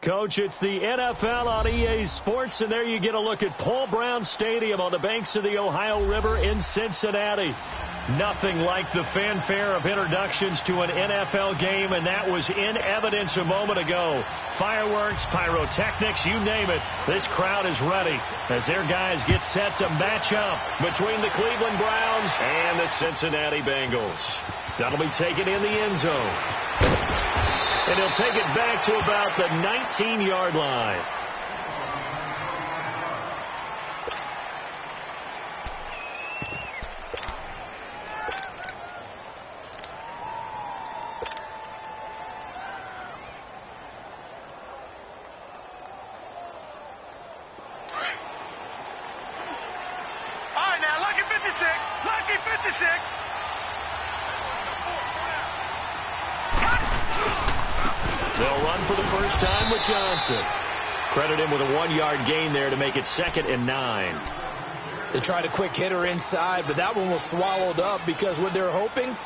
Coach, it's the NFL on EA Sports, and there you get a look at Paul Brown Stadium on the banks of the Ohio River in Cincinnati. Nothing like the fanfare of introductions to an NFL game, and that was in evidence a moment ago. Fireworks, pyrotechnics, you name it. This crowd is ready as their guys get set to match up between the Cleveland Browns and the Cincinnati Bengals. That'll be taken in the end zone. And he'll take it back to about the 19-yard line. All right, now, lucky 56. Lucky 56. They'll run for the first time with Johnson. Credit him with a 1-yard gain there to make it 2nd and 9. They tried a quick hitter inside, but that one was swallowed up because what they're hoping,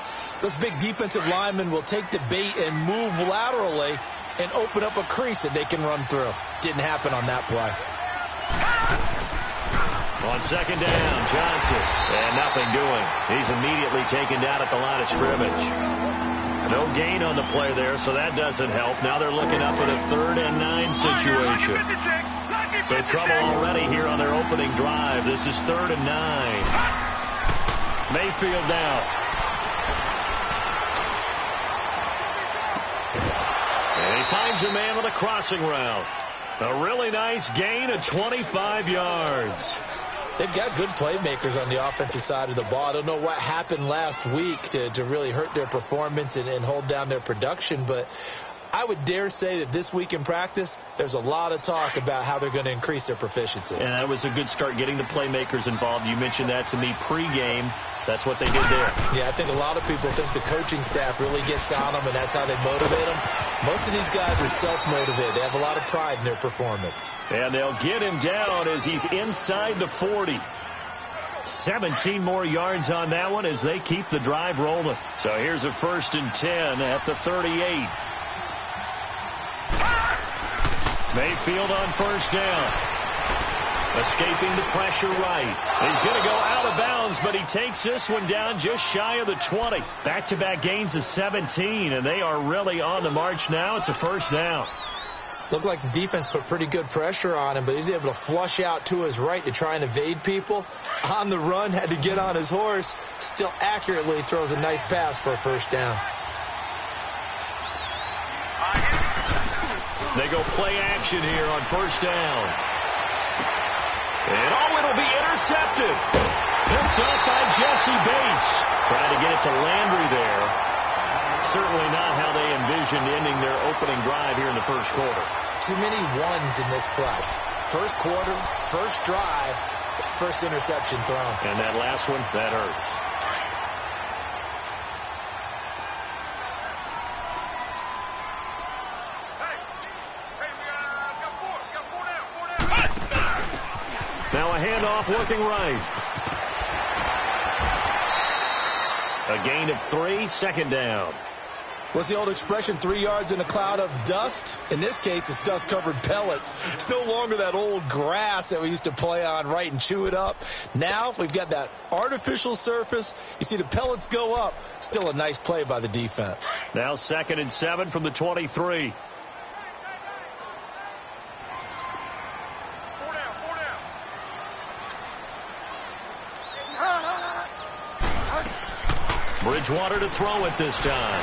those big defensive linemen will take the bait and move laterally and open up a crease that they can run through. Didn't happen on that play. On 2nd down, Johnson. And nothing doing. He's immediately taken down at the line of scrimmage. No gain on the play there, so that doesn't help. Now they're looking up at a 3rd and 9 situation. So trouble already here on their opening drive. This is 3rd and 9. Mayfield now. And he finds a man on a crossing route. A really nice gain of 25 yards. They've got good playmakers on the offensive side of the ball. I don't know what happened last week to really hurt their performance and hold down their production, but I would dare say that this week in practice, there's a lot of talk about how they're going to increase their proficiency. And that was a good start getting the playmakers involved. You mentioned that to me pregame. That's what they did there. Yeah, I think a lot of people think the coaching staff really gets on them, and that's how they motivate them. Most of these guys are self-motivated. They have a lot of pride in their performance. And they'll get him down as he's inside the 40. 17 more yards on that one as they keep the drive rolling. So here's a 1st and 10 at the 38. Mayfield on 1st down. Escaping the pressure right. He's going to go out of bounds, but he takes this one down just shy of the 20. Back-to-back gains of 17, and they are really on the march now. It's a 1st down. Looked like the defense put pretty good pressure on him, but he's able to flush out to his right to try and evade people. On the run, had to get on his horse. Still accurately throws a nice pass for a 1st down. They go play action here on 1st down. And it'll be intercepted. Picked up by Jesse Bates. Trying to get it to Landry there. Certainly not how they envisioned ending their opening drive here in the 1st quarter. Too many ones in this play. 1st quarter, 1st drive, 1st interception thrown. And that last one, that hurts. Now a handoff looking right. A gain of 3, 2nd down. What's the old expression, 3 yards in a cloud of dust? In this case, it's dust-covered pellets. It's no longer that old grass that we used to play on, right, and chew it up. Now we've got that artificial surface. You see the pellets go up. Still a nice play by the defense. Now 2nd and 7 from the 23. Bridgewater to throw it this time.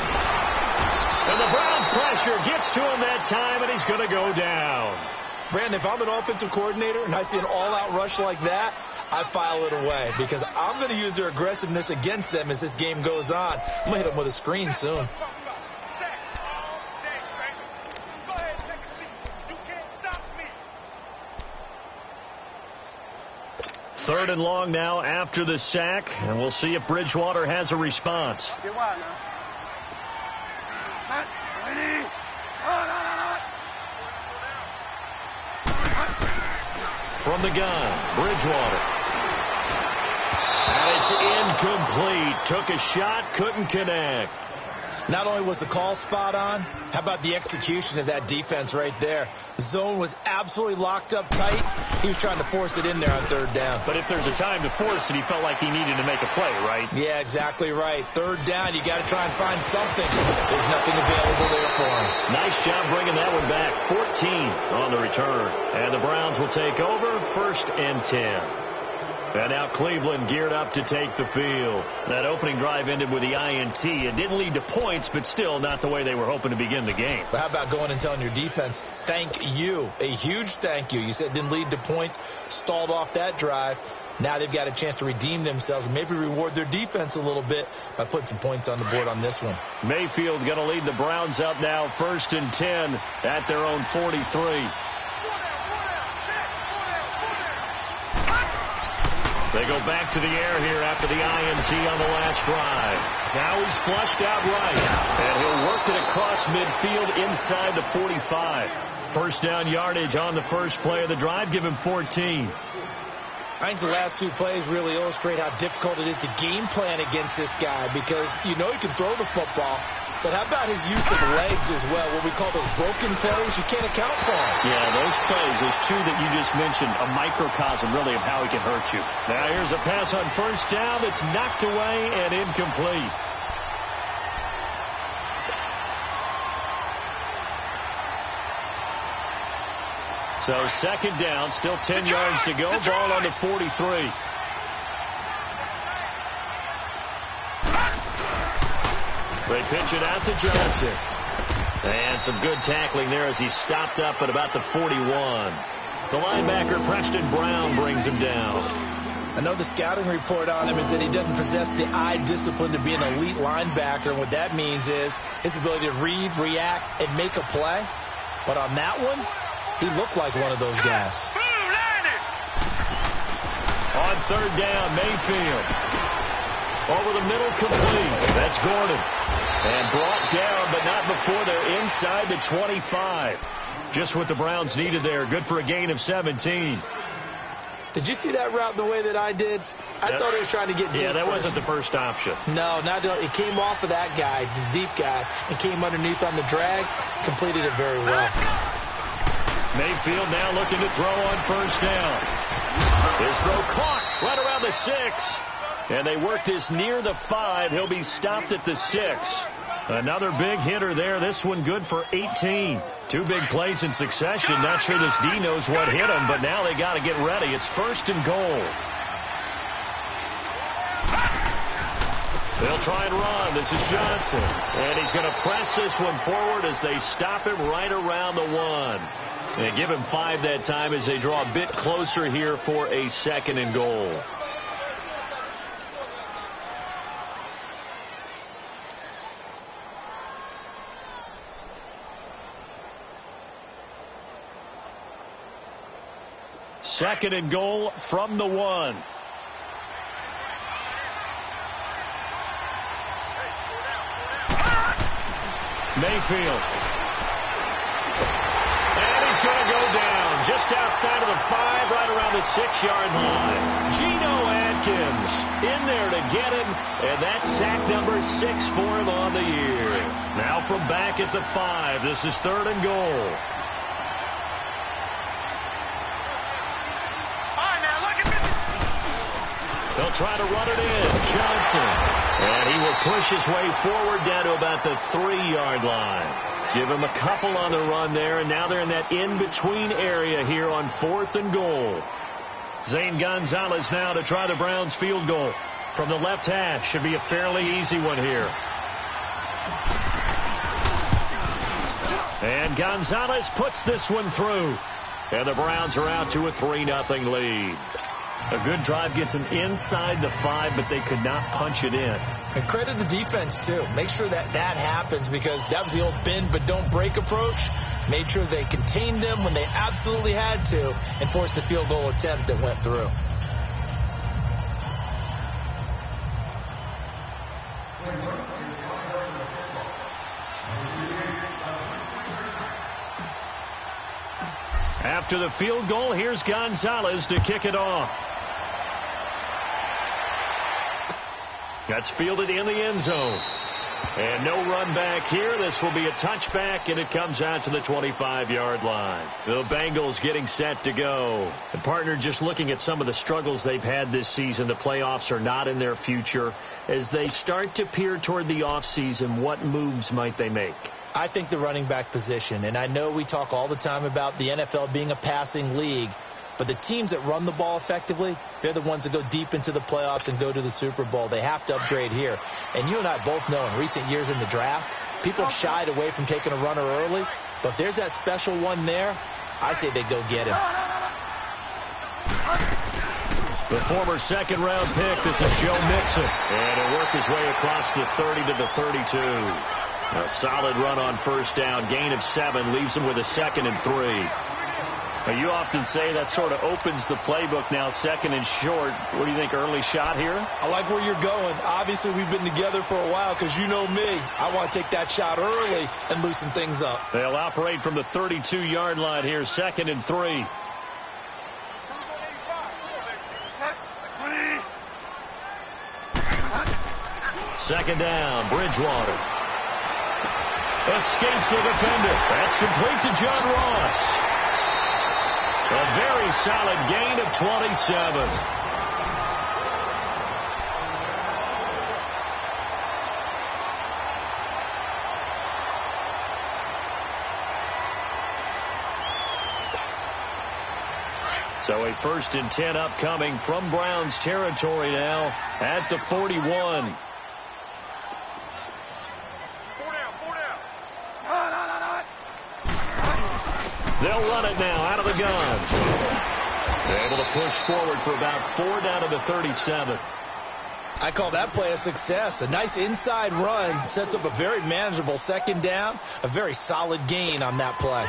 And the Browns pressure gets to him that time, and he's going to go down. Brandon, if I'm an offensive coordinator and I see an all-out rush like that, I file it away because I'm going to use their aggressiveness against them as this game goes on. I'm going to hit them with a screen soon. 3rd and long now after the sack, and we'll see if Bridgewater has a response. From the gun, Bridgewater. And it's incomplete. Took a shot, couldn't connect. Not only was the call spot on, how about the execution of that defense right there? The zone was absolutely locked up tight. He was trying to force it in there on third down. But if there's a time to force it, he felt like he needed to make a play, right? Yeah, exactly right. Third down, you got to try and find something. There's nothing available there for him. Nice job bringing that one back. 14 on the return. And the Browns will take over, 1st and 10. And now Cleveland geared up to take the field. That opening drive ended with the INT. It didn't lead to points, but still not the way they were hoping to begin the game. But how about going and telling your defense, thank you, a huge thank you. You said it didn't lead to points, stalled off that drive. Now they've got a chance to redeem themselves, maybe reward their defense a little bit by putting some points on the board on this one. Mayfield going to lead the Browns up now, 1st and 10 at their own 43. They go back to the air here after the INT on the last drive. Now he's flushed out right. And he'll work it across midfield inside the 45. First down yardage on the first play of the drive. Give him 14. I think the last two plays really illustrate how difficult it is to game plan against this guy because you know he can throw the football. But how about his use of legs as well, what we call those broken plays? You can't account for them. Yeah, those plays, those two that you just mentioned, a microcosm really of how he can hurt you. Now here's a pass on first down that's knocked away and incomplete. So 2nd down, still 10 yards to go, ball on the 43. They pitch it out to Johnson. And some good tackling there as he stopped up at about the 41. The linebacker, Preston Brown, brings him down. I know the scouting report on him is that he doesn't possess the eye discipline to be an elite linebacker. And what that means is his ability to read, react, and make a play. But on that one, he looked like one of those guys. On 3rd down, Mayfield. Over the middle, complete. That's Gordon. And brought down, but not before they're inside the 25. Just what the Browns needed there. Good for a gain of 17. Did you see that route the way that I did? I thought he was trying to get deep. Yeah, that wasn't the first option. No, it came off of that guy, the deep guy, and came underneath on the drag. Completed it very well. Mayfield now looking to throw on first down. His throw caught right around the 6. And they work this near the 5. He'll be stopped at the 6. Another big hitter there. This one good for 18. 2 big plays in succession. Not sure this D knows what hit him, but now they got to get ready. It's 1st and goal. They'll try and run. This is Johnson. And he's going to press this one forward as they stop him right around the 1. They give him 5 that time as they draw a bit closer here for a 2nd and goal. Second and goal from the 1. Mayfield. And he's going to go down just outside of the 5, right around the 6-yard line. Geno Atkins in there to get him, and that's sack number 6 for him on the year. Now from back at the 5, this is 3rd and goal. They'll try to run it in. Johnson. And he will push his way forward down to about the 3-yard line. Give him a couple on the run there, and now they're in that in-between area here on 4th and goal. Zane Gonzalez now to try the Browns field goal from the left hash. Should be a fairly easy one here. And Gonzalez puts this one through. And the Browns are out to a 3-0 lead. A good drive gets them inside the 5, but they could not punch it in. And credit the defense, too. Make sure that happens because that was the old bend but don't break approach. Made sure they contained them when they absolutely had to and forced the field goal attempt that went through. After the field goal, here's Gonzalez to kick it off. That's fielded in the end zone. And no run back here. This will be a touchback, and it comes out to the 25-yard line. The Bengals getting set to go. And, partner, just looking at some of the struggles they've had this season, the playoffs are not in their future. As they start to peer toward the offseason, what moves might they make? I think the running back position, and I know we talk all the time about the NFL being a passing league, but the teams that run the ball effectively, they're the ones that go deep into the playoffs and go to the Super Bowl. They have to upgrade here. And you and I both know in recent years in the draft, people have shied away from taking a runner early. But if there's that special one there, I say they go get him. The former second-round pick, this is Joe Mixon. And he'll work his way across the 30 to the 32. A solid run on first down. Gain of 7 leaves him with a 2nd and 3. You often say that sort of opens the playbook now, 2nd and short. What do you think, early shot here? I like where you're going. Obviously, we've been together for a while because you know me. I want to take that shot early and loosen things up. They'll operate from the 32-yard line here, 2nd and 3. Second down, Bridgewater. Escapes the defender. That's complete to John Ross. A very solid gain of 27. So a 1st and 10 upcoming from Browns territory now at the 41. They'll run it now out of the gun. They're able to push forward for about 4 down to the 37. I call that play a success. A nice inside run sets up a very manageable 2nd down. A very solid gain on that play.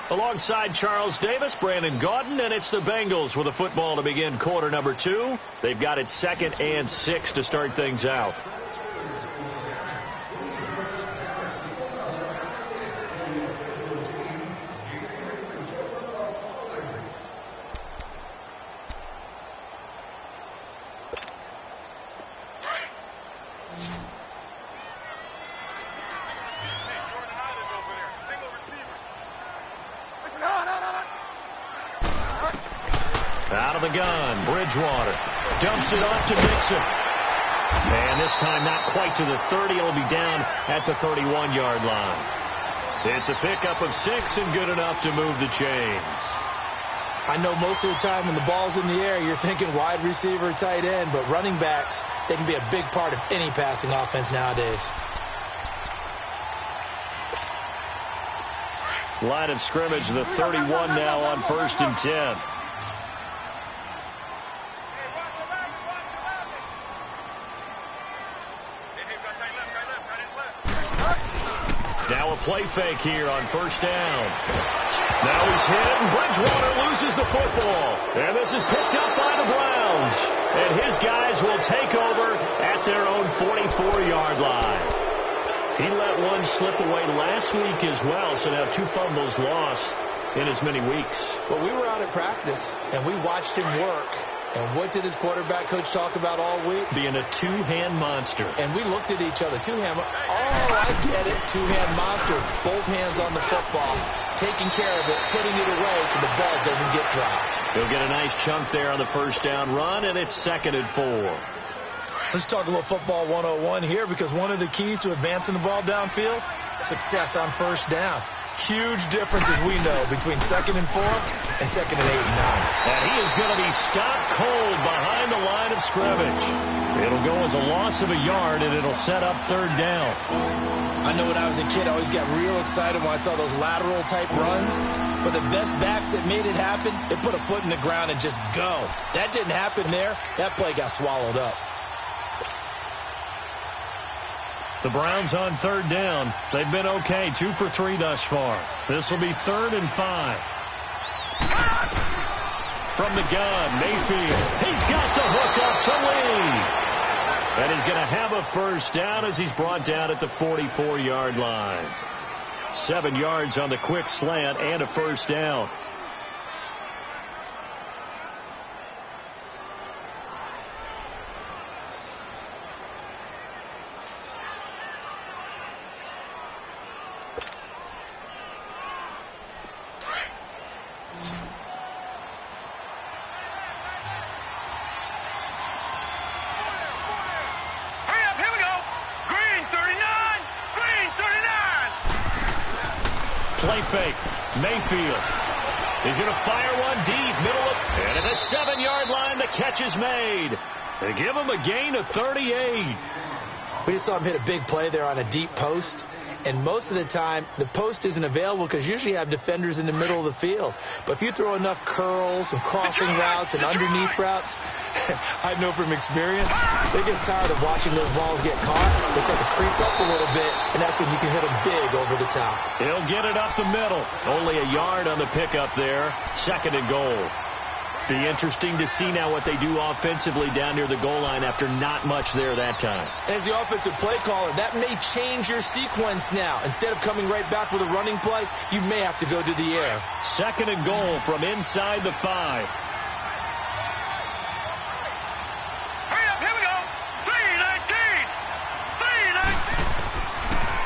Alongside Charles Davis, Brandon Gaudin, and it's the Bengals with a football to begin quarter number 2. They've got it 2nd and 6 to start things out. Out of the gun, Bridgewater dumps it off to Mixon. And this time not quite to the 30. It'll be down at the 31-yard line. It's a pickup of 6 and good enough to move the chains. I know most of the time when the ball's in the air, you're thinking wide receiver, tight end, but running backs, they can be a big part of any passing offense nowadays. Line of scrimmage, the 31 now on 1st and 10. Now a play fake here on 1st down. Now he's hit, and Bridgewater loses the football. And this is picked up by the Browns. And his guys will take over at their own 44-yard line. He let one slip away last week as well, so now 2 fumbles lost in as many weeks. Well, we were out at practice, and we watched him work. And what did his quarterback coach talk about all week? Being a 2-hand monster. And we looked at each other. 2-hand. Oh, I get it. 2-hand monster. Both hands on the football. Taking care of it. Putting it away so the ball doesn't get dropped. He'll get a nice chunk there on the 1st down run, and it's 2nd and 4. Let's talk a little football 101 here, because one of the keys to advancing the ball downfield, success on 1st down. Huge difference, as we know, between 2nd and 4 and 2nd and 8 and 9. And he is going to be stopped cold behind the line of scrimmage. It'll go as a loss of a yard, and it'll set up 3rd down. I know when I was a kid, I always got real excited when I saw those lateral-type runs. But the best backs that made it happen, they put a foot in the ground and just go. That didn't happen there. That play got swallowed up. The Browns on 3rd down. They've been okay, 2 for 3 thus far. This will be 3rd and 5. From the gun, Mayfield. He's got the hook up to Lee. And he's going to have a 1st down as he's brought down at the 44-yard line. 7 yards on the quick slant and a first down. Play fake. Mayfield is going to fire one deep, middle of, and at the 7-yard line, the catch is made. They give him a gain of 38. We just saw him hit a big play there on a deep post, and most of the time, the post isn't available because usually you have defenders in the middle of the field. But if you throw enough curls and crossing routes and underneath routes, I know from experience, they get tired of watching those balls get caught. They start to creep up a little bit, and that's when you can hit them big over the top. He'll get it up the middle. Only a yard on the pickup there. 2nd and goal. Be interesting to see now what they do offensively down near the goal line after not much there that time. As the offensive play caller, that may change your sequence now. Instead of coming right back with a running play, you may have to go to the air. 2nd and goal from inside the 5. Hurry up, here we go.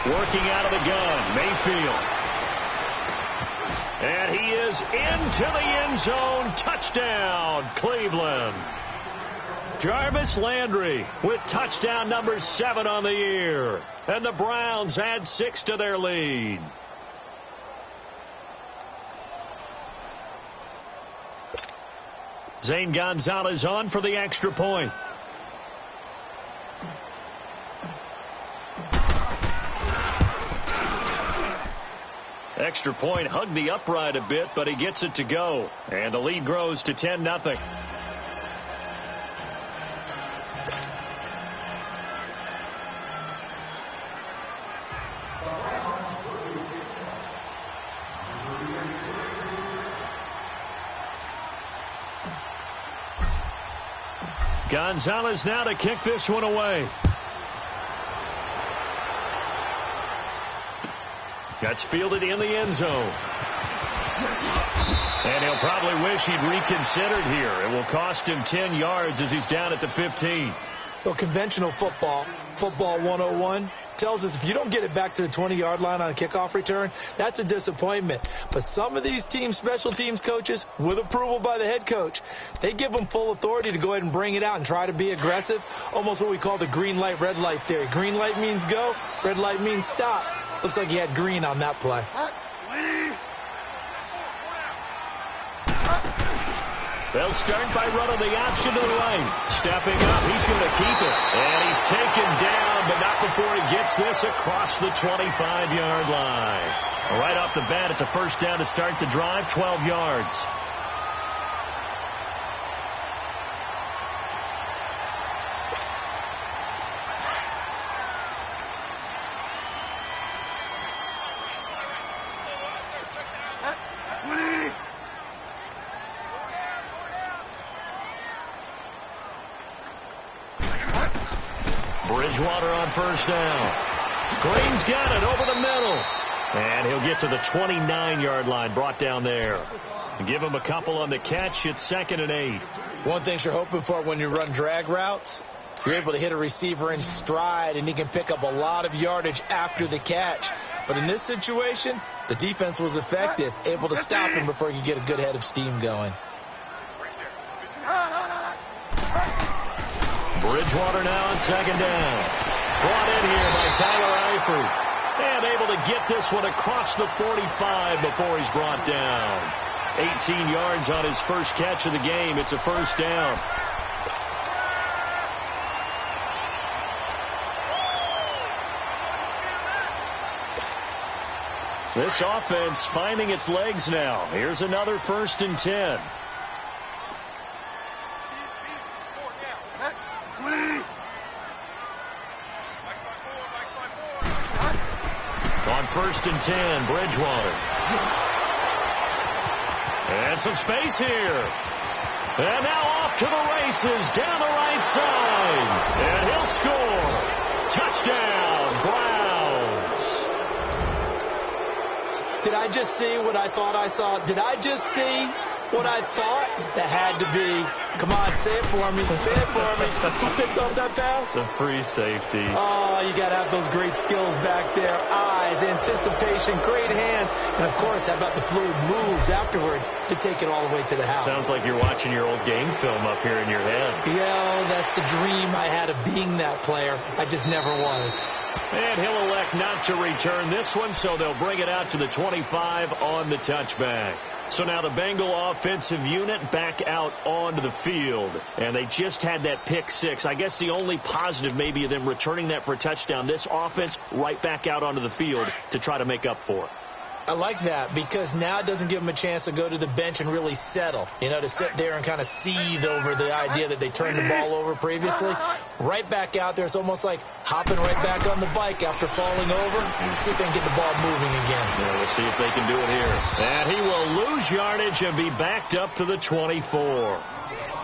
3-19. Working out of the gun, Mayfield. And he is into the end zone. Touchdown, Cleveland. Jarvis Landry with touchdown number 7 on the year. And the Browns add 6 to their lead. Zane Gonzalez on for the extra point. Extra point hugged the upright a bit, but he gets it to go. And the lead grows to 10-0. Gonzalez now to kick this one away. That's fielded in the end zone. And he'll probably wish he'd reconsidered here. It will cost him 10 yards as he's down at the 15. Well, conventional football 101, tells us if you don't get it back to the 20-yard line on a kickoff return, that's a disappointment. But some of these teams, special teams coaches, with approval by the head coach, they give them full authority to go ahead and bring it out and try to be aggressive, almost what we call the green light, red light theory. Green light means go, red light means stop. Looks like he had green on that play. They'll start by running the option to the right. Stepping up, he's going to keep it. And he's taken down, but not before he gets this across the 25-yard line. Right off the bat, it's a first down to start the drive, 12 yards. Bridgewater on first down. Green's got it over the middle. And he'll get to the 29-yard line, brought down there. Give him a couple on the catch. It's 2nd and 8. One thing you're hoping for when you run drag routes, you're able to hit a receiver in stride, and he can pick up a lot of yardage after the catch. But in this situation, the defense was effective, able to stop him before he could get a good head of steam going. Bridgewater now on 2nd down. Brought in here by Tyler Eifert. And able to get this one across the 45 before he's brought down. 18 yards on his first catch of the game. It's a first down. This offense finding its legs now. Here's another 1st and 10. On 1st and 10, Bridgewater. And some space here. And now off to the races down the right side. And he'll score. Touchdown, Browns. Did I just see what I thought I saw? Did I just see what I thought? That had to be. Come on, say it for me. Say it for me. Who picked up that pass? The free safety. Oh, you got to have those great skills back there. Eyes, anticipation, great hands. And, of course, how about the fluid moves afterwards to take it all the way to the house? Sounds like you're watching your old game film up here in your head. Yeah, that's the dream I had of being that player. I just never was. And he'll elect not to return this one, so they'll bring it out to the 25 on the touchback. So now the Bengal offensive unit back out onto the field. And they just had that pick six. I guess the only positive maybe of them returning that for a touchdown. This offense right back out onto the field to try to make up for it. I like that because now it doesn't give them a chance to go to the bench and really settle. You know, to sit there and kind of seethe over the idea that they turned the ball over previously. Right back out there. It's almost like hopping right back on the bike after falling over. See if they can get the ball moving again. Yeah, we'll see if they can do it here. And he will lose yardage and be backed up to the 24.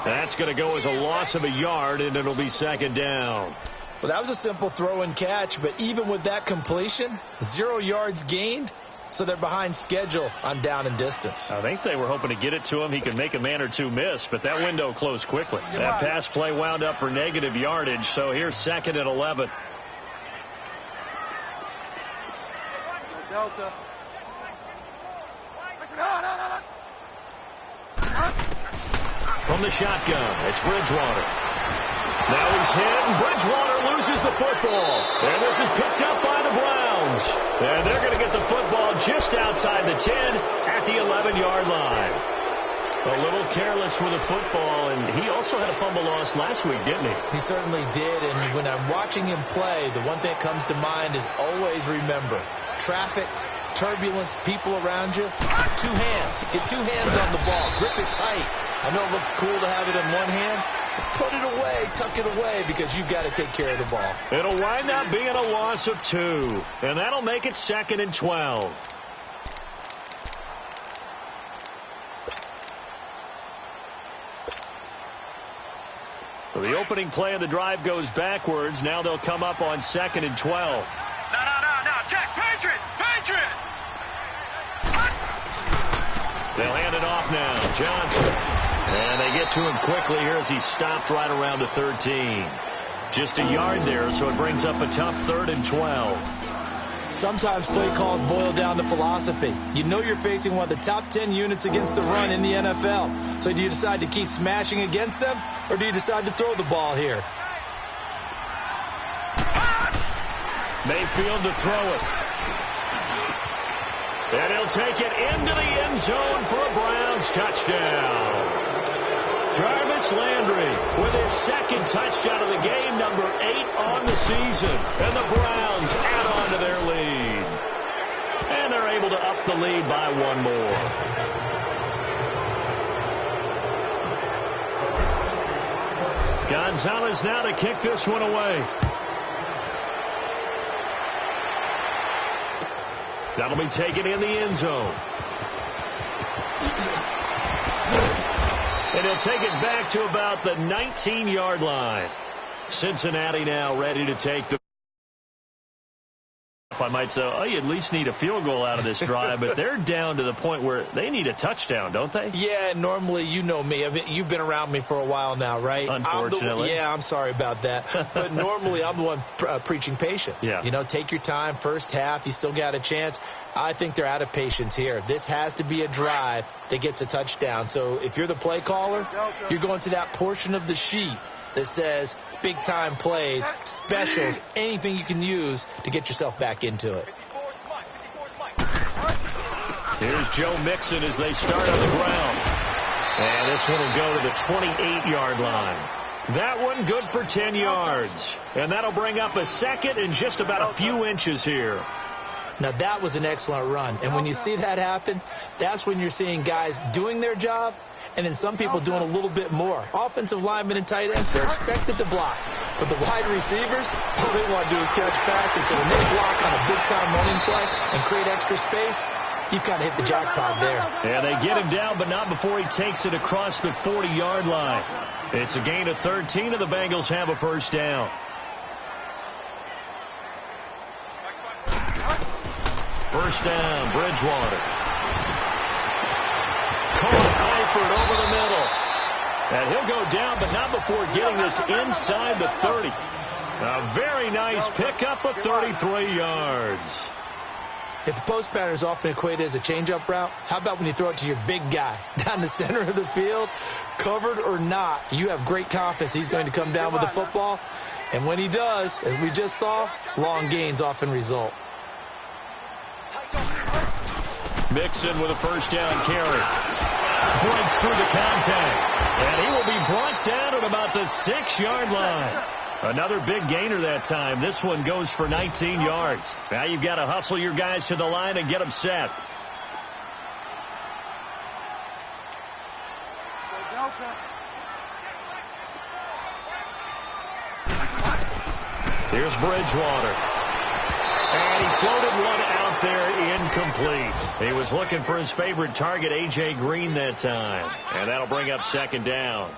That's going to go as a loss of a yard, and it'll be second down. Well, that was a simple throw and catch, but even with that completion, 0 yards gained. So they're behind schedule on down and distance. I think they were hoping to get it to him. He could make a man or two miss, but that window closed quickly. That pass play wound up for negative yardage, so here's second and 11. Delta. From the shotgun, it's Bridgewater. Now he's hit, and Bridgewater loses the football. And this is picked up by the Browns. And they're going to get the football just outside the 10 at the 11-yard line. A little careless with the football, and he also had a fumble loss last week, didn't he? He certainly did, and when I'm watching him play, the one thing that comes to mind is always remember, traffic, turbulence, people around you, 2 hands. Get 2 hands on the ball. Grip it tight. I know it looks cool to have it in one hand, but put it away, tuck it away, because you've got to take care of the ball. It'll wind up being a loss of 2, and that'll make it second and 12. So the opening play of the drive goes backwards. Now they'll come up on second and 12. No. Check. Patriot. They'll hand it off now. Johnson. And they get to him quickly here as he stopped right around the 13. Just a yard there, so it brings up a tough third and 12. Sometimes play calls boil down to philosophy. You know you're facing one of the top 10 units against the run in the NFL. So do you decide to keep smashing against them, or do you decide to throw the ball here? Mayfield to throw it. And he'll take it into the end zone for a Browns touchdown. Jarvis Landry with his second touchdown of the game, number 8 on the season. And the Browns add on to their lead. And they're able to up the lead by 1 more. Gonzalez now to kick this one away. That'll be taken in the end zone. And he'll take it back to about the 19-yard line. Cincinnati now ready to take the... I might say, oh, you at least need a field goal out of this drive, but they're down to the point where they need a touchdown, don't they? Yeah, normally, you know me. I mean, you've been around me for a while now, right? Unfortunately. I'm sorry about that. But normally, I'm the one preaching patience. Yeah. You know, take your time. First half, you still got a chance. I think they're out of patience here. This has to be a drive that gets a touchdown. So if you're the play caller, you're going to that portion of the sheet that says big-time plays, specials, anything you can use to get yourself back into it. Here's Joe Mixon as they start on the ground. And this one will go to the 28-yard line. That one good for 10 yards. And that'll bring up a second and just about a few inches here. Now, that was an excellent run. And when you see that happen, that's when you're seeing guys doing their job and then some people doing a little bit more. Offensive linemen and tight ends, they're expected to block. But the wide receivers, all they want to do is catch passes. So when they block on a big-time running play and create extra space, you've kind of hit the jackpot there. Yeah, they get him down, but not before he takes it across the 40-yard line. It's a gain of 13, and the Bengals have a first down. 1st first down. Bridgewater. Caught Eifert over the middle. And he'll go down, but not before getting this inside the 30. A very nice pickup of 33 yards. If the post pattern is often equated as a change-up route, how about when you throw it to your big guy down the center of the field? Covered or not, you have great confidence he's going to come down with the football. And when he does, as we just saw, long gains often result. Mixon with a first down carry. Breaks through the contact. And he will be brought down at about the 6-yard line. Another big gainer that time. This one goes for 19 yards. Now you've got to hustle your guys to the line and get them set. Here's Bridgewater. And he floated one out there incomplete. He was looking for his favorite target, A.J. Green, that time. And that'll bring up second down.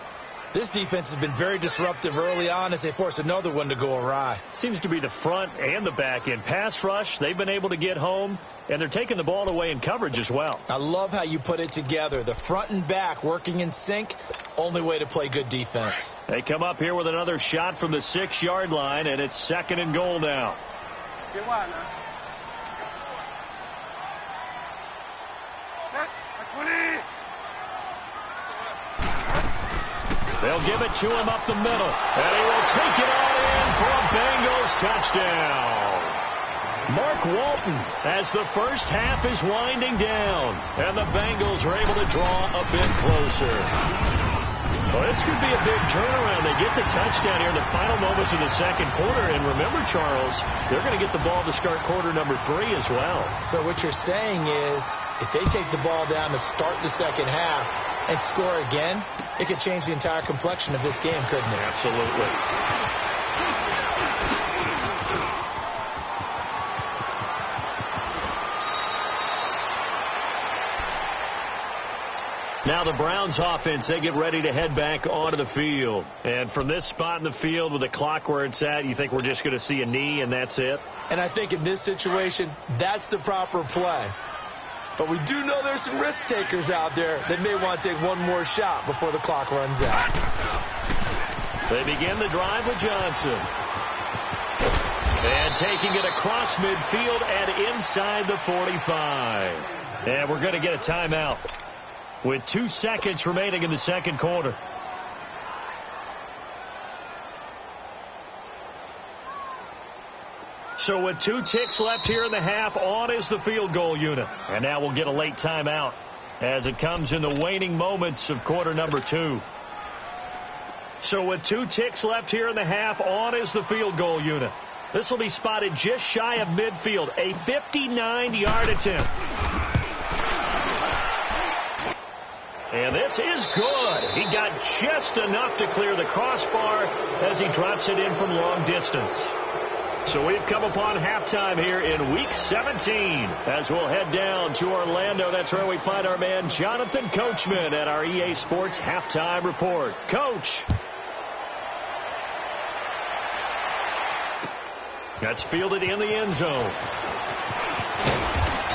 This defense has been very disruptive early on as they force another one to go awry. Seems to be the front and the back end. Pass rush, they've been able to get home, and they're taking the ball away in coverage as well. I love how you put it together. The front and back working in sync, only way to play good defense. They come up here with another shot from the 6-yard line, and it's second and goal now. They'll give it to him up the middle, and he will take it all in for a Bengals touchdown. Mark Walton, as the first half is winding down, and the Bengals are able to draw a bit closer. Well, this could be a big turnaround. They get the touchdown here in the final moments of the second quarter, and remember, Charles, they're going to get the ball to start quarter number 3 as well. So what you're saying is, if they take the ball down to start the second half and score again, it could change the entire complexion of this game, couldn't it? Absolutely. Now the Browns offense, they get ready to head back onto the field. And from this spot in the field with the clock where it's at, you think we're just going to see a knee and that's it? And I think in this situation, that's the proper play. But we do know there's some risk takers out there that may want to take one more shot before the clock runs out. They begin the drive with Johnson. And taking it across midfield and inside the 45. And we're going to get a timeout with 2 seconds remaining in the second quarter. So with 2 ticks left here in the half, on is the field goal unit. And now we'll get a late timeout as it comes in the waning moments of quarter number 2. So with 2 ticks left here in the half, on is the field goal unit. This will be spotted just shy of midfield, a 59-yard attempt. And this is good. He got just enough to clear the crossbar as he drops it in from long distance. So we've come upon halftime here in Week 17 as we'll head down to Orlando. That's where we find our man Jonathan Coachman at our EA Sports Halftime Report. Coach. That's fielded in the end zone.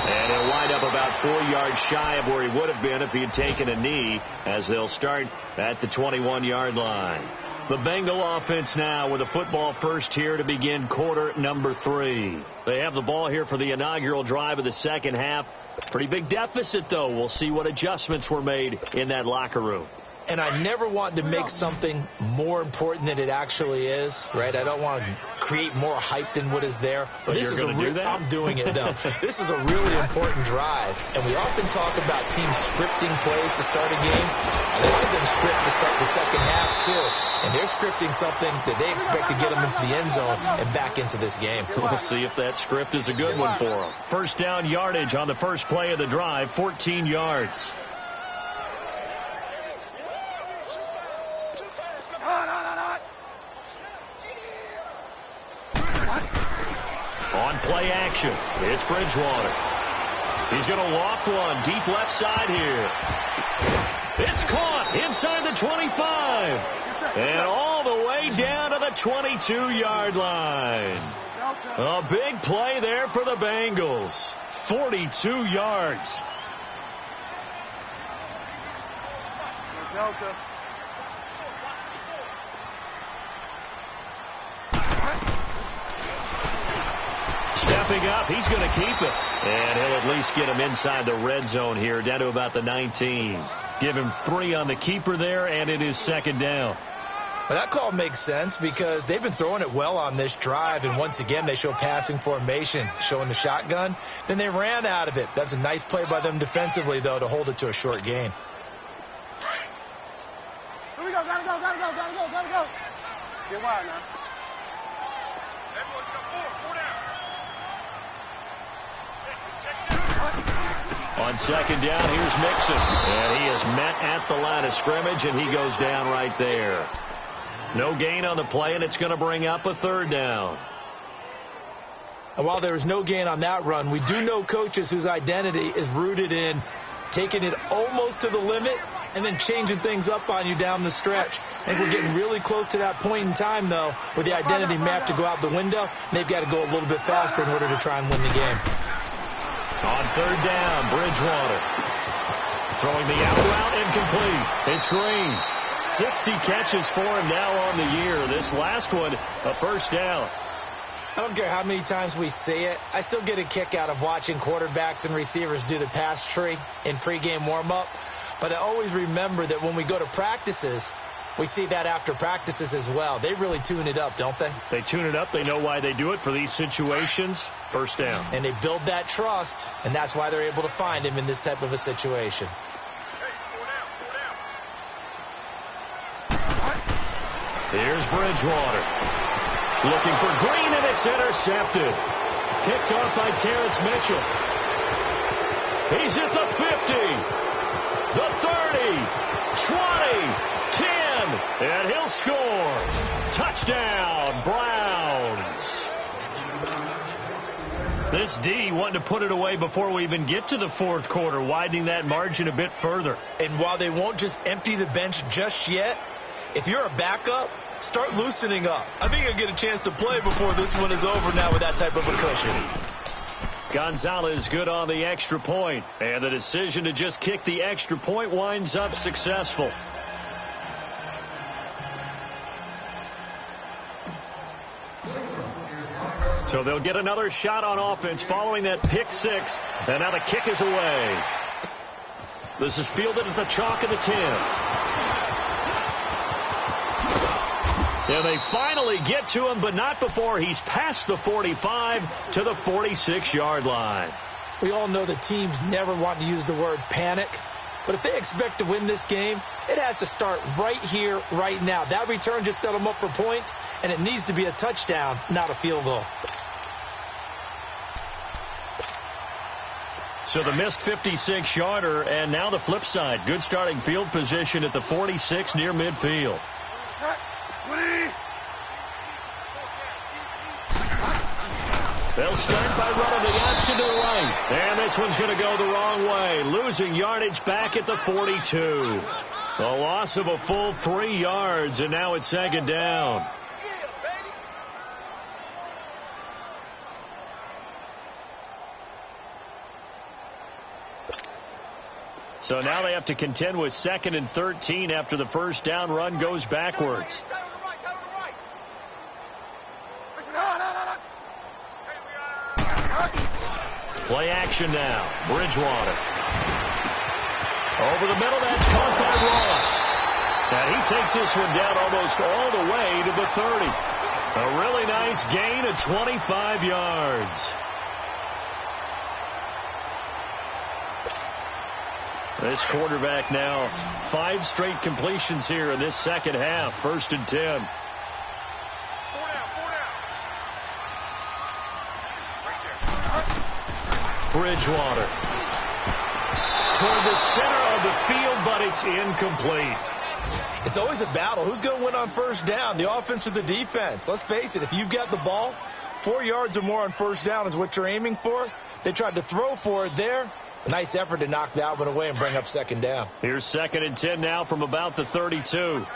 And he'll wind up about 4 yards shy of where he would have been if he had taken a knee, as they'll start at the 21-yard line. The Bengal offense now with a football first here to begin quarter number 3. They have the ball here for the inaugural drive of the second half. Pretty big deficit, though. We'll see what adjustments were made in that locker room. And I never want to make something more important than it actually is, right? I don't want to create more hype than what is there. But you're going to do that? I'm doing it, though. This is a really important drive. And we often talk about teams scripting plays to start a game. A lot of them script to start the second half, too. And they're scripting something that they expect to get them into the end zone and back into this game. We'll see if that script is a good one for them. First down yardage on the first play of the drive, 14 yards. On play action, it's Bridgewater. He's going to loft one deep left side here. It's caught inside the 25. And all the way down to the 22-yard line. A big play there for the Bengals. 42 yards. Stepping up, he's going to keep it. And he'll at least get him inside the red zone here, down to about the 19. Give him 3 on the keeper there, and it is second down. Well, that call makes sense because they've been throwing it well on this drive, and once again they show passing formation, showing the shotgun. Then they ran out of it. That's a nice play by them defensively, though, to hold it to a short gain. Here we go, gotta go. Get wide now. Everyone's got 4 down. On second down, here's Mixon. And he is met at the line of scrimmage, and he goes down right there. No gain on the play, and it's going to bring up a third down. And while there was no gain on that run, we do know coaches whose identity is rooted in taking it almost to the limit and then changing things up on you down the stretch. I think we're getting really close to that point in time, though, where the identity may have to go out the window, and they've got to go a little bit faster in order to try and win the game. On third down, Bridgewater. Throwing the out route, incomplete. It's Green. 60 catches for him now on the year. This last one, a first down. I don't care how many times we see it. I still get a kick out of watching quarterbacks and receivers do the pass tree in pregame warm-up. But I always remember that when we go to practices, we see that after practices as well. They really tune it up, don't they? They tune it up. They know why they do it for these situations. First down. And they build that trust, and that's why they're able to find him in this type of a situation. Here's Bridgewater. Looking for Green, and it's intercepted. Picked off by Terrence Mitchell. He's at the 50, the 30, 20, 10, and he'll score. Touchdown, Browns. This D wanted to put it away before we even get to the fourth quarter, widening that margin a bit further. And while they won't just empty the bench just yet, if you're a backup, start loosening up. I think you'll get a chance to play before this one is over now with that type of a cushion. Gonzalez good on the extra point, and the decision to just kick the extra point winds up successful. So they'll get another shot on offense following that pick six, and now the kick is away. This is fielded at the chalk of the 10. And they finally get to him, but not before he's past the 45 to the 46-yard line. We all know the teams never want to use the word panic, but if they expect to win this game, it has to start right here, right now. That return just set them up for points, and it needs to be a touchdown, not a field goal. So the missed 56-yarder, and now the flip side. Good starting field position at the 46 near midfield. They'll start by running the option to the right. And this one's going to go the wrong way. Losing yardage back at the 42. A loss of a full 3 yards, and now it's second down. So now they have to contend with 2nd and 13 after the first down run goes backwards. Play action now. Bridgewater. Over the middle, that's caught by Ross. And he takes this one down almost all the way to the 30. A really nice gain of 25 yards. This quarterback now 5 straight completions here in this second half. 1st and 10. Bridgewater toward the center of the field, but it's incomplete. It's always a battle. Who's going to win on first down, the offense or the defense? Let's face it, if you've got the ball, 4 yards or more on first down is what you're aiming for. They tried to throw for it there. A nice effort to knock that one away and bring up second down. Here's 2nd and 10 now from about the 32.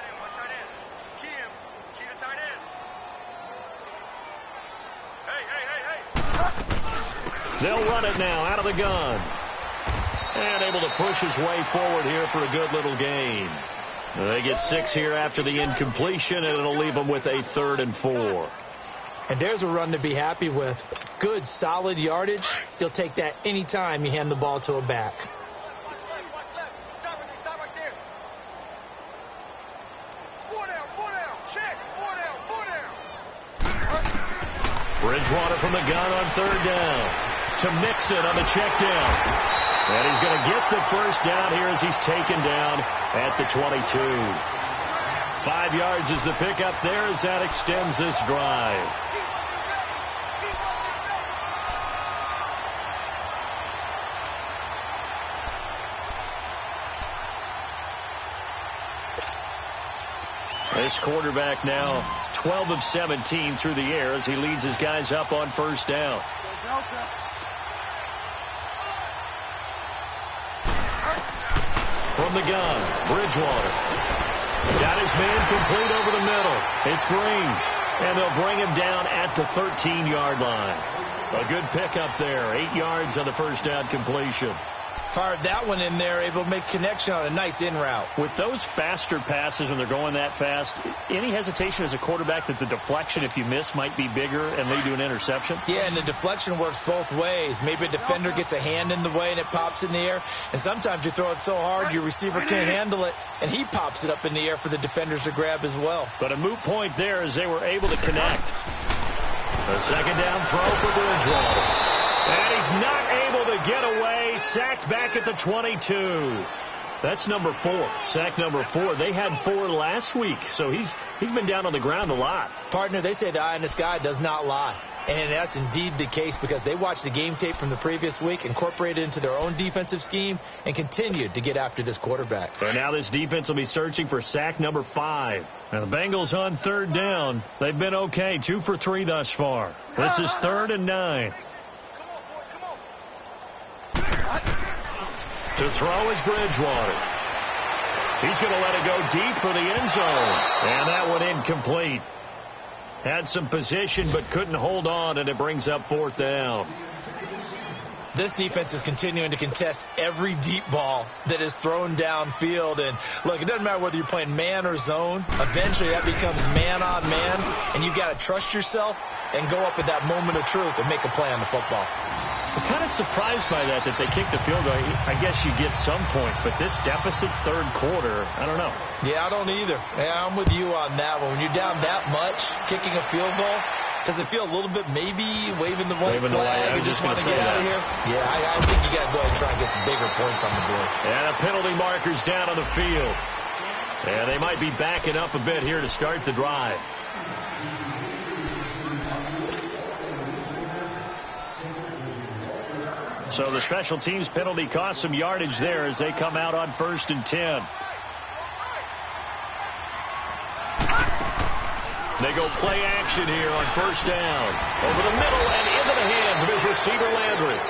They'll run it now out of the gun. And able to push his way forward here for a good little gain. They get 6 here after the incompletion, and it'll leave them with a 3rd and 4. And there's a run to be happy with. Good, solid yardage. You'll take that any time you hand the ball to a back. Bridgewater from the gun on 3rd down. To Mixon on the check down. And he's going to get the first down here as he's taken down at the 22. 5 yards is the pickup there as that extends this drive. This quarterback now 12 of 17 through the air as he leads his guys up on 1st down. From the gun, Bridgewater. Got his man complete over the middle. It's Green. And they'll bring him down at the 13-yard line. A good pickup there. 8 yards on the first down completion. Fired that one in there, able to make connection on a nice in route. With those faster passes when they're going that fast, any hesitation as a quarterback that the deflection, if you miss, might be bigger and lead to an interception? Yeah, and the deflection works both ways. Maybe a defender gets a hand in the way and it pops in the air. And sometimes you throw it so hard your receiver can't handle it, and he pops it up in the air for the defenders to grab as well. But a moot point there as they were able to connect. A 2nd down throw for Bridgewater. And he's not able to get away. Sacked back at the 22. That's number 4. Sack number 4. They had 4 last week, so he's been down on the ground a lot. Partner, they say the eye in the sky does not lie. And that's indeed the case because they watched the game tape from the previous week, incorporated it into their own defensive scheme, and continued to get after this quarterback. And now this defense will be searching for sack number 5. Now the Bengals on 3rd down. They've been okay, 2 for 3 thus far. This is 3rd and 9. To throw is Bridgewater. He's going to let it go deep for the end zone. And that one incomplete. Had some position but couldn't hold on, and it brings up 4th down. This defense is continuing to contest every deep ball that is thrown downfield. And, look, it doesn't matter whether you're playing man or zone. Eventually that becomes man on man, and you've got to trust yourself and go up at that moment of truth and make a play on the football. I'm kind of surprised by that they kicked the field goal. I guess you get some points, but this deficit 3rd quarter, I don't know. Yeah, I don't either. Yeah, I'm with you on that one. When you're down that much, kicking a field goal, does it feel a little bit maybe waving the white flag? You just want to get out of here? Yeah, I think you got to go ahead and try and get some bigger points on the board. And a penalty marker's down on the field. And they might be backing up a bit here to start the drive. So the special teams penalty cost some yardage there as they come out on 1st and 10. They go play action here on 1st down. Over the middle and into the hands of his receiver Landry.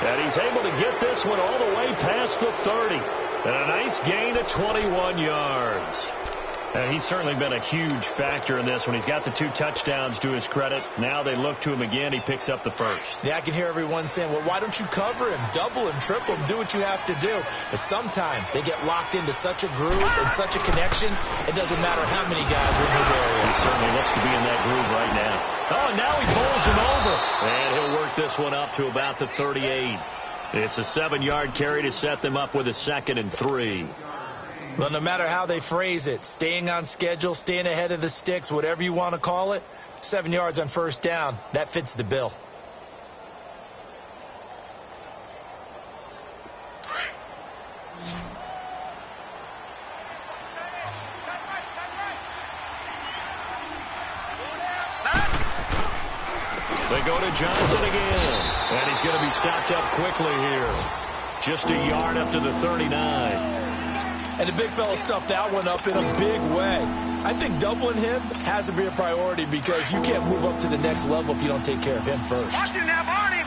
And he's able to get this one all the way past the 30. And a nice gain of 21 yards. And he's certainly been a huge factor in this one. He's got the 2 touchdowns to his credit. Now they look to him again. He picks up the 1st. Yeah, I can hear everyone saying, well, why don't you cover him, double him, triple him, do what you have to do. But sometimes they get locked into such a groove and such a connection, it doesn't matter how many guys are in his area. He certainly looks to be in that groove right now. Oh, and now he bowls him over. And he'll work this one up to about the 38. It's a 7-yard carry to set them up with a 2nd and 3. Well, no matter how they phrase it, staying on schedule, staying ahead of the sticks, whatever you want to call it, 7 yards on 1st down, that fits the bill. They go to Johnson again, and he's going to be stopped up quickly here. Just a yard up to the 39. And the big fella stuffed that one up in a big way. I think doubling him has to be a priority because you can't move up to the next level if you don't take care of him first. Watch him now, Barney.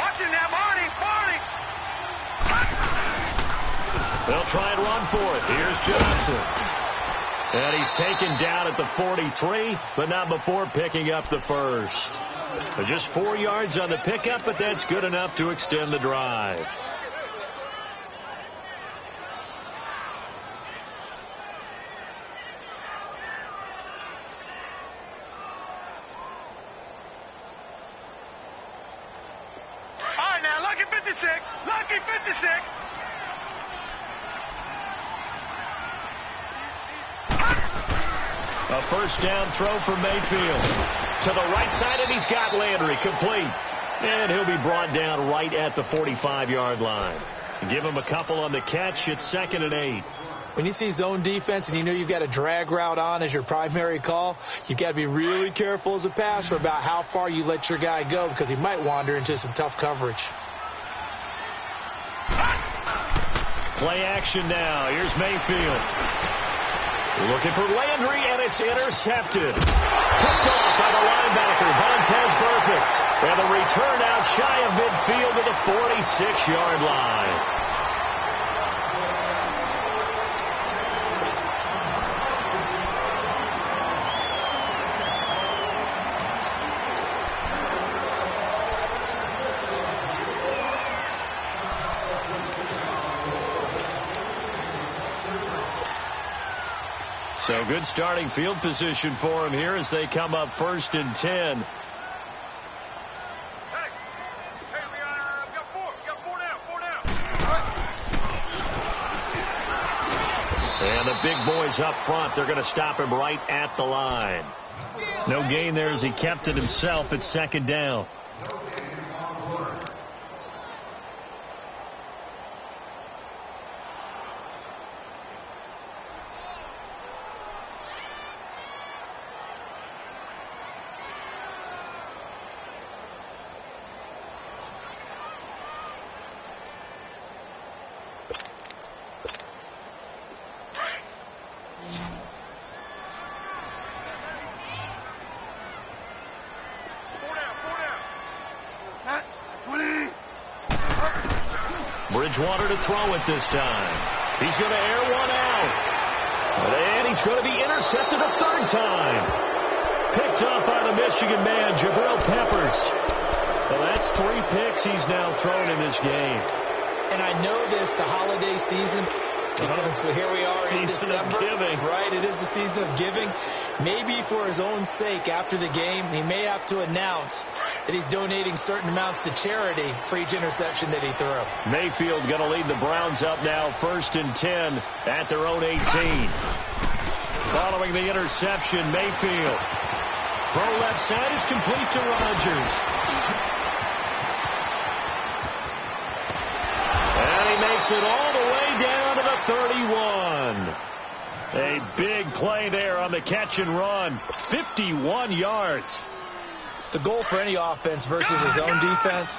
Watch him now, Barney. They'll try and run for it. Here's Johnson. And he's taken down at the 43, but not before picking up the 1st. So just 4 yards on the pickup, but that's good enough to extend the drive. Lucky 56! Lucky 56! A first down throw for Mayfield. To the right side, and he's got Landry complete. And he'll be brought down right at the 45-yard line. Give him a couple on the catch. It's 2nd and 8. When you see zone defense and you know you've got a drag route on as your primary call, you've got to be really careful as a passer about how far you let your guy go because he might wander into some tough coverage. Play action now. Here's Mayfield. Looking for Landry, and it's intercepted. Picked off by the linebacker, Vontaze Burfict. And the return out shy of midfield to the 46-yard line. So good starting field position for him here as they come up 1st and 10. Hey, we got 4. We got 4 down. 4 down. And the big boys up front, they're going to stop him right at the line. No gain there as he kept it himself at 2nd down. Bridgewater to throw it this time. He's going to air one out. And he's going to be intercepted a 3rd time. Picked up by the Michigan man, Jabril Peppers. Well, that's 3 picks he's now thrown in this game. And I know this, the holiday season, because here we are in December. Season of giving. Right, it is the season of giving. Maybe for his own sake after the game, he may have to announce that he's donating certain amounts to charity for each interception that he threw. Mayfield going to lead the Browns up now 1st and 10 at their own 18. Following the interception, Mayfield. Throw left side is complete to Rodgers. And he makes it all the way down to the 31. A big play there on the catch and run. 51 yards. The goal for any offense versus his own defense,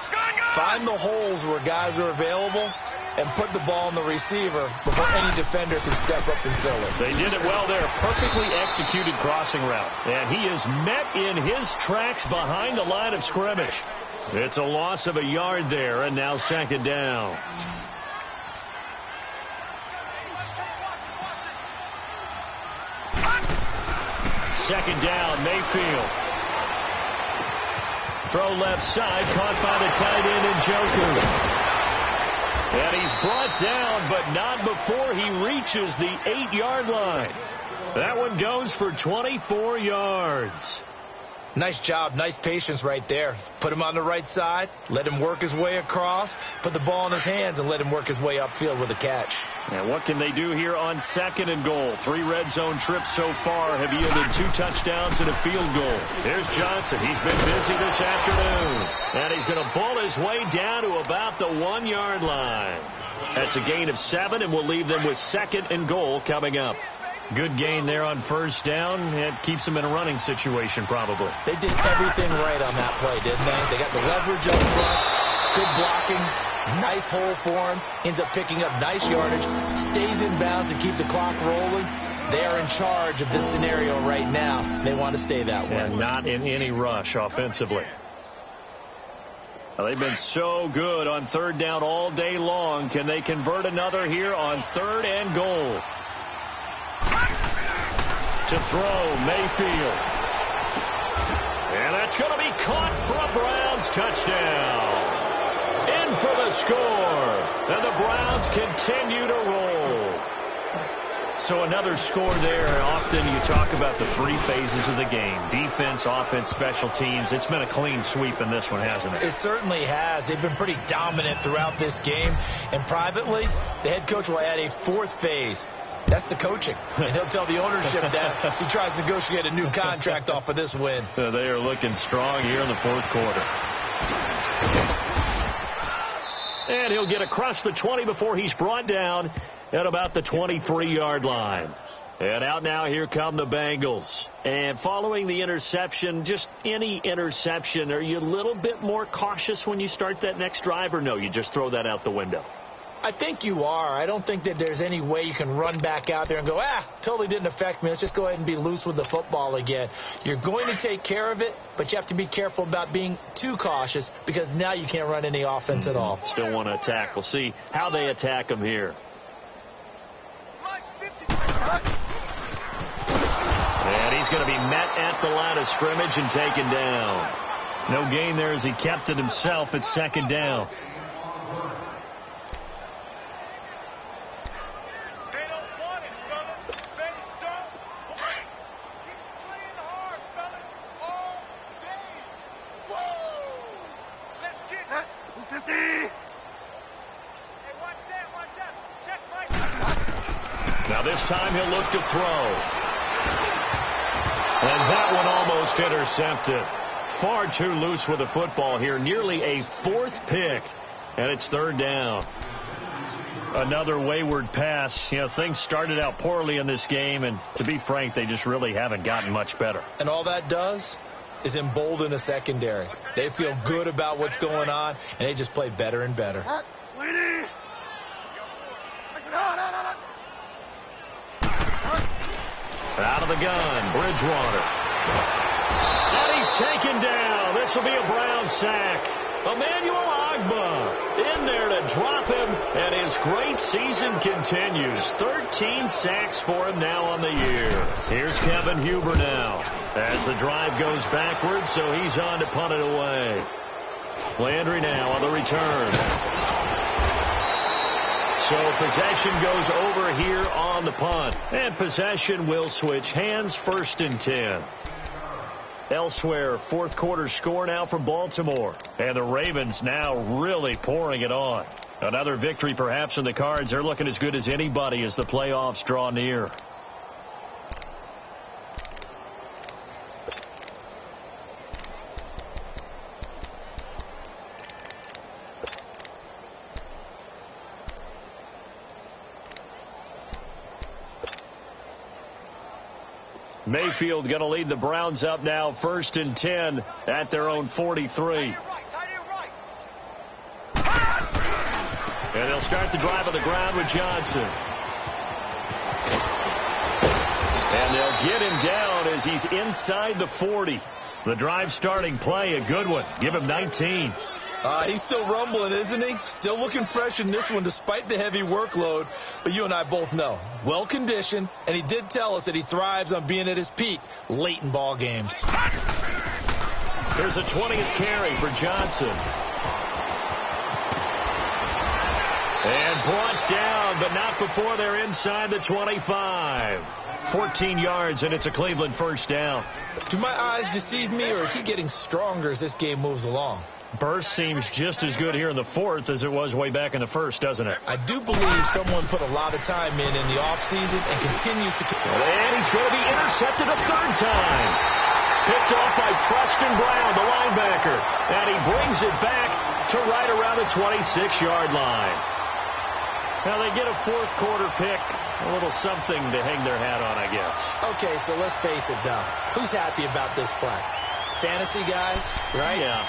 find the holes where guys are available and put the ball in the receiver before any defender can step up and fill it. They did it well there. Perfectly executed crossing route. And he is met in his tracks behind the line of scrimmage. It's a loss of a yard there, and now 2nd down. Second down, Mayfield. Throw left side, caught by the tight end Njoku. And he's brought down, but not before he reaches the 8-yard line. That one goes for 24 yards. Nice job, nice patience right there. Put him on the right side, let him work his way across, put the ball in his hands, and let him work his way upfield with a catch. And what can they do here on 2nd and goal? 3 red zone trips so far have yielded 2 touchdowns and a field goal. Here's Johnson. He's been busy this afternoon. And he's going to pull his way down to about the 1-yard line. That's a gain of 7, and will leave them with 2nd and goal coming up. Good gain there on first down. It keeps them in a running situation probably. They did everything right on that play, didn't they? They got the leverage up front, good blocking, nice hole for him, ends up picking up nice yardage, stays in bounds and keep the clock rolling. They are in charge of this scenario right now. They want to stay that way. And not in any rush offensively. Well, they've been so good on 3rd down all day long. Can they convert another here on 3rd and goal? To throw, Mayfield. And that's going to be caught for a Browns touchdown. In for the score. And the Browns continue to roll. So another score there. Often you talk about the three phases of the game. Defense, offense, special teams. It's been a clean sweep in this one, hasn't it? It certainly has. They've been pretty dominant throughout this game. And privately, the head coach will add a fourth phase. That's the coaching. And he'll tell the ownership that as he tries to negotiate a new contract off of this win. They are looking strong here in the fourth quarter. And he'll get across the 20 before he's brought down at about the 23-yard line. And out now, here come the Bengals. And following the interception, just any interception, are you a little bit more cautious when you start that next drive, or no, you just throw that out the window? I think you are. I don't think that there's any way you can run back out there and go, totally didn't affect me. Let's just go ahead and be loose with the football again. You're going to take care of it, but you have to be careful about being too cautious because now you can't run any offense at all. Still want to attack. We'll see how they attack them here. And he's going to be met at the line of scrimmage and taken down. No gain there as he kept it himself at second down. Now this time he'll look to throw. And that one almost intercepted. Far too loose with the football here. Nearly a fourth pick. And it's third down. Another wayward pass. You know, things started out poorly in this game, and to be frank, they just really haven't gotten much better. And all that does is embolden the secondary. They feel good about what's going on, and they just play better and better. Out of the gun, Bridgewater. And he's taken down. This will be a Brown sack. Emmanuel Ogbah in there to drop him, and his great season continues. 13 sacks for him now on the year. Here's Kevin Huber now as the drive goes backwards, so he's on to punt it away. Landry now on the return. So possession goes over here on the punt. And possession will switch hands, 1st and 10. Elsewhere, fourth quarter score now from Baltimore. And the Ravens now really pouring it on. Another victory perhaps in the cards. They're looking as good as anybody as the playoffs draw near. Mayfield going to lead the Browns up now, 1st and 10 at their own 43. And they'll start the drive on the ground with Johnson. And they'll get him down as he's inside the 40. The drive starting play, a good one. Give him 19. He's still rumbling, isn't he? Still looking fresh in this one despite the heavy workload. But you and I both know, well-conditioned, and he did tell us that he thrives on being at his peak late in ball games. There's a 20th carry for Johnson. And brought down, but not before they're inside the 25. 14 yards, and it's a Cleveland first down. Do my eyes deceive me, or is he getting stronger as this game moves along? Burst seems just as good here in the fourth as it was way back in the first, doesn't it? I do believe someone put a lot of time in the offseason and continues to... And he's going to be intercepted a third time. Picked off by Preston Brown, the linebacker. And he brings it back to right around the 26-yard line. Now they get a fourth quarter pick. A little something to hang their hat on, I guess. Okay, so let's face it, though. Who's happy about this play? Fantasy guys, right? Yeah.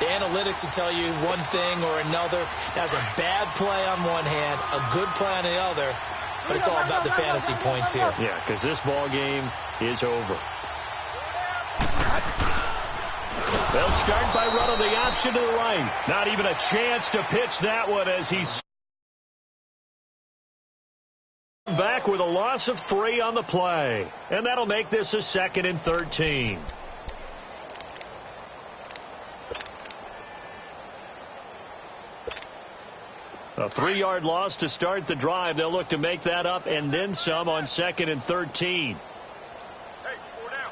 The analytics will tell you one thing or another. That's a bad play on one hand, a good play on the other, but it's all about the fantasy points here. Yeah, because this ball game is over. They'll start by running the option to the right. Not even a chance to pitch that one as he's back with a loss of 3 on the play. And that'll make this a 2nd and 13. A 3-yard loss to start the drive. They'll look to make that up and then some on 2nd and 13. Hey, 4 down.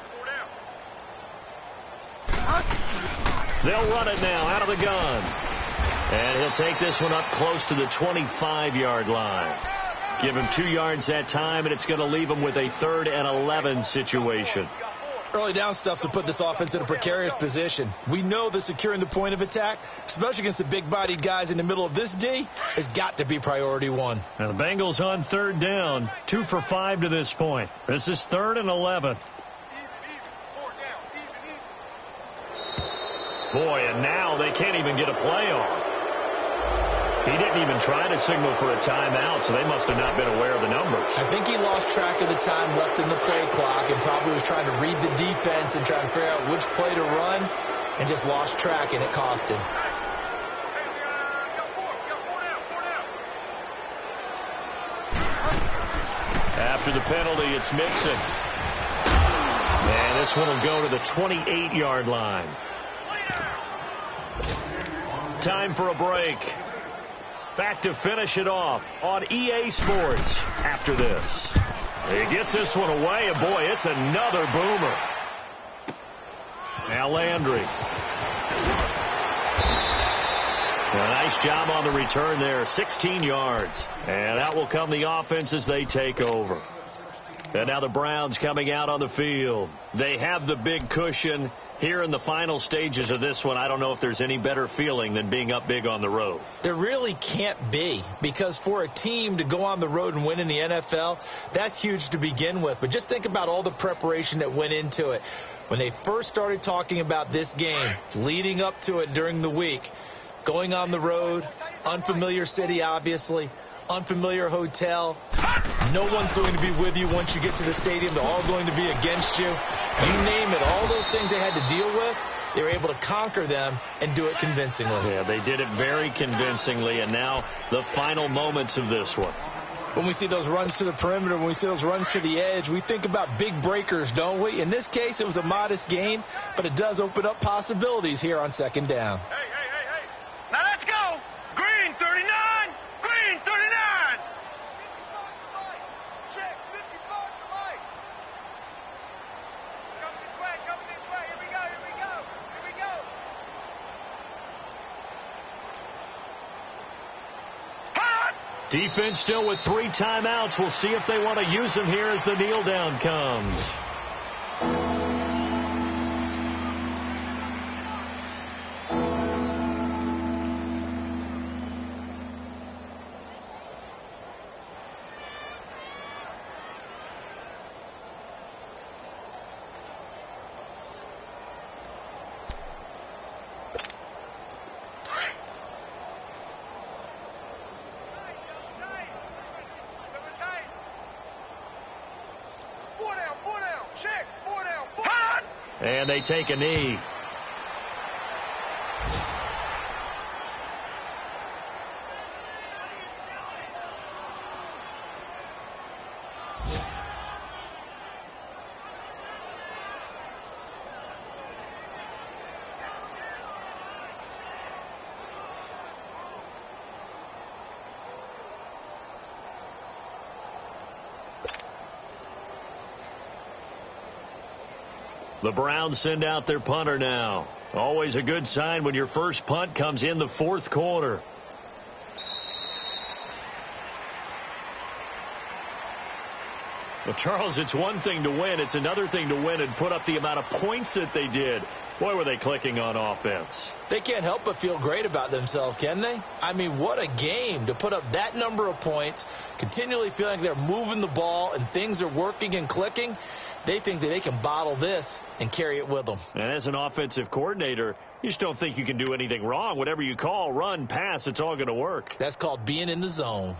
They'll run it now out of the gun. And he'll take this one up close to the 25-yard line. Give him 2 yards that time, and it's going to leave him with a 3rd and 11 situation. Early down stuff will put this offense in a precarious position. We know that securing the point of attack, especially against the big-bodied guys in the middle of this D, has got to be priority 1. Now the Bengals on 3rd down, 2 for 5 to this point. This is 3rd and 11. Boy, and now they can't even get a play off. He didn't even try to signal for a timeout, so they must have not been aware of the numbers. I think he lost track of the time left in the play clock and probably was trying to read the defense and try to figure out which play to run and just lost track, and it cost him. After the penalty, it's Mixon. And this one will go to the 28-yard line. Time for a break. Back to finish it off on EA Sports after this. He gets this one away, and boy, it's another boomer. Now Landry. A nice job on the return there, 16 yards. And out will come the offense as they take over. And now the Browns coming out on the field. They have the big cushion. Here in the final stages of this one, I don't know if there's any better feeling than being up big on the road. There really can't be, because for a team to go on the road and win in the NFL, that's huge to begin with. But just think about all the preparation that went into it. When they first started talking about this game, leading up to it during the week, going on the road, unfamiliar city, obviously, unfamiliar hotel. No one's going to be with you once you get to the stadium. They're all going to be against you. You name it, all those things they had to deal with, they were able to conquer them and do it convincingly. Yeah, they did it very convincingly, and now the final moments of this one. When we see those runs to the perimeter, when we see those runs to the edge, we think about big breakers, don't we? In this case, it was a modest gain, but it does open up possibilities here on 2nd down. Hey. Now let's go. Green 39. Green 39. Check 55 to light. Come this way. Here we go. Hot! Defense still with 3 timeouts. We'll see if they want to use them here as the kneel down comes. And they take a knee. The Browns send out their punter now. Always a good sign when your first punt comes in the 4th quarter. Well, Charles, it's one thing to win. It's another thing to win and put up the amount of points that they did. Boy, were they clicking on offense. They can't help but feel great about themselves, can they? I mean, what a game to put up that number of points, continually feeling like they're moving the ball and things are working and clicking. They think that they can bottle this and carry it with them. And as an offensive coordinator, you just don't think you can do anything wrong. Whatever you call, run, pass, it's all going to work. That's called being in the zone.